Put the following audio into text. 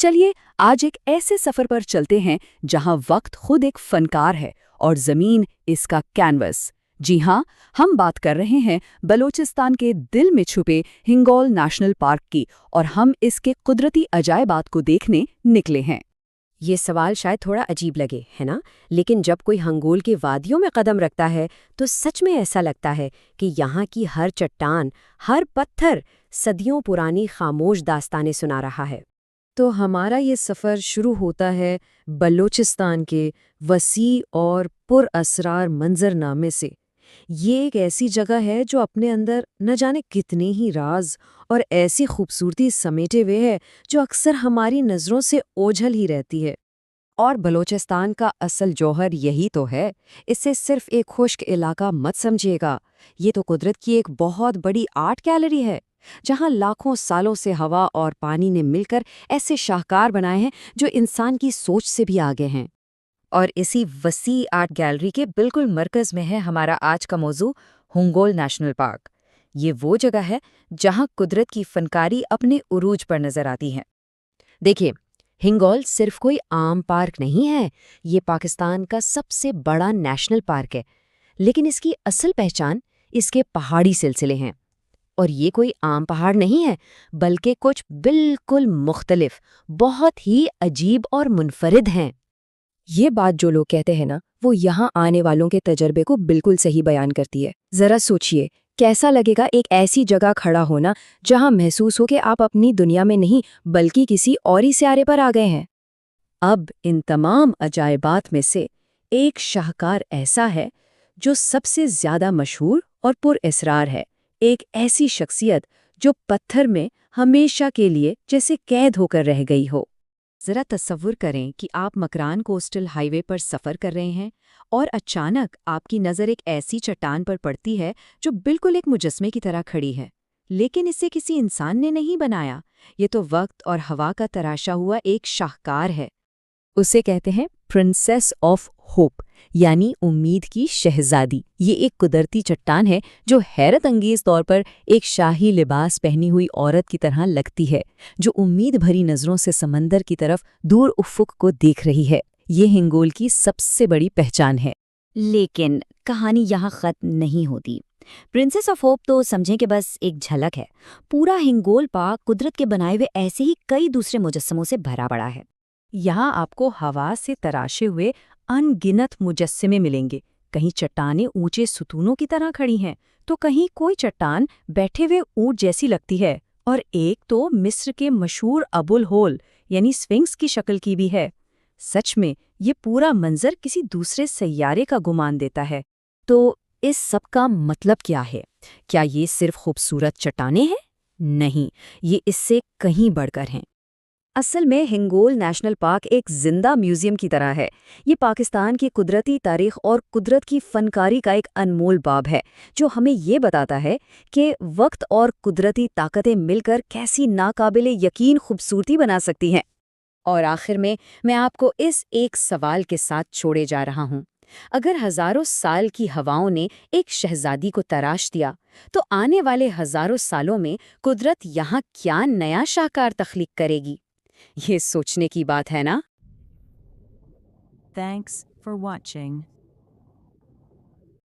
चलिए आज एक ऐसे सफर पर चलते हैं जहां वक्त खुद एक फनकार है और जमीन इसका कैनवस। जी हाँ, हम बात कर रहे हैं बलूचिस्तान के दिल में छुपे हिंगोल नेशनल पार्क की और हम इसके कुदरती अजायबात को देखने निकले हैं। ये सवाल शायद थोड़ा अजीब लगे, है ना? लेकिन जब कोई हंगोल की वादियों में कदम रखता है तो सच में ऐसा लगता है कि यहाँ की हर चट्टान, हर पत्थर सदियों पुरानी खामोश दास्तानें सुना रहा है। तो हमारा ये सफ़र शुरू होता है बलूचिस्तान के वसी और पुरअसरार मंजरनामे से। ये एक ऐसी जगह है जो अपने अंदर न जाने कितने ही राज और ऐसी खूबसूरती समेटे हुए है जो अक्सर हमारी नज़रों से ओझल ही रहती है। और बलूचिस्तान का असल जौहर यही तो है। इसे सिर्फ एक खुश्क इलाका मत समझिएगा। ये तो कुदरत की एक बहुत बड़ी आर्ट गैलरी है, जहाँ लाखों सालों से हवा और पानी ने मिलकर ऐसे शाहकार बनाए हैं जो इंसान की सोच से भी आगे हैं। और इसी वसी आर्ट गैलरी के बिल्कुल मरकज़ में है हमारा आज का मौजू, हुंगोल नेशनल पार्क। ये वो जगह है जहाँ कुदरत की फनकारी अपने उरूज पर नजर आती है। देखिए, हिंगोल सिर्फ कोई आम पार्क नहीं है, ये पाकिस्तान का सबसे बड़ा नेशनल पार्क है। लेकिन इसकी असल पहचान इसके पहाड़ी सिलसिले हैं। और ये कोई आम पहाड़ नहीं है, बल्कि कुछ बिल्कुल मुख्तलिफ, बहुत ही अजीब और मुनफरिद हैं। ये बात जो लोग कहते हैं ना, वो यहाँ आने वालों के तजर्बे को बिल्कुल सही बयान करती है। जरा सोचिए, कैसा लगेगा एक ऐसी जगह खड़ा होना जहाँ महसूस हो कि आप अपनी दुनिया में नहीं बल्कि किसी और ही सियारे पर आ गए हैं। अब इन तमाम अजायबात में से एक शाहकार ऐसा है जो सबसे ज्यादा मशहूर और पुरअसरार है। एक ऐसी शख्सियत जो पत्थर में हमेशा के लिए जैसे कैद होकर रह गई हो। जरा तस्वुर करें कि आप मकरान कोस्टल हाईवे पर सफ़र कर रहे हैं और अचानक आपकी नज़र एक ऐसी चट्टान पर पड़ती है जो बिल्कुल एक मुजस्मे की तरह खड़ी है। लेकिन इसे किसी इंसान ने नहीं बनाया, ये तो वक्त और हवा का तराशा हुआ एक शाहकार है। उसे कहते हैं प्रिंसेस ऑफ होप, यानी उम्मीद की शहजादी। ये एक कुदरती चट्टान है जो हैरत अंगेज तौर पर एक शाही लिबास पहनी हुई औरत की तरह लगती है, जो उम्मीद भरी नजरों से समंदर की तरफ दूर उफ़ुक को देख रही है। ये हिंगोल की सबसे बड़ी पहचान है। लेकिन कहानी यहाँ खत्म नहीं होती। प्रिंसेस ऑफ होप तो समझें कि बस एक झलक है। पूरा हिंगोल पार्क कुदरत के बनाए हुए ऐसे ही कई दूसरे मुजस्समों से भरा पड़ा है। यहाँ आपको हवा से तराशे हुए अनगिनत मुजस्समे मिलेंगे। कहीं चट्टानें ऊंचे सुतूनों की तरह खड़ी हैं, तो कहीं कोई चट्टान बैठे हुए ऊंट जैसी लगती है, और एक तो मिस्र के मशहूर अबुल होल यानी स्फिंक्स की शक्ल की भी है। सच में ये पूरा मंजर किसी दूसरे सैयारे का गुमान देता है। तो इस सब का मतलब क्या है? क्या ये सिर्फ खूबसूरत चट्टानें हैं? नहीं, ये इससे कहीं बढ़कर हैं। असल में हिंगोल नेशनल पार्क एक जिंदा म्यूजियम की तरह है। ये पाकिस्तान की कुदरती तारीख और कुदरत की फनकारी का एक अनमोल बाब है, जो हमें ये बताता है कि वक्त और कुदरती ताकतें मिलकर कैसी नाकाबिले यकीन खूबसूरती बना सकती हैं। और आखिर में मैं आपको इस एक सवाल के साथ छोड़े जा रहा हूँ। अगर हजारों साल की हवाओं ने एक शहजादी को तराश दिया, तो आने वाले हजारों सालों में कुदरत यहाँ क्या नया शाहकार तख्लीक करेगी? ये सोचने की बात है ना? Thanks for watching.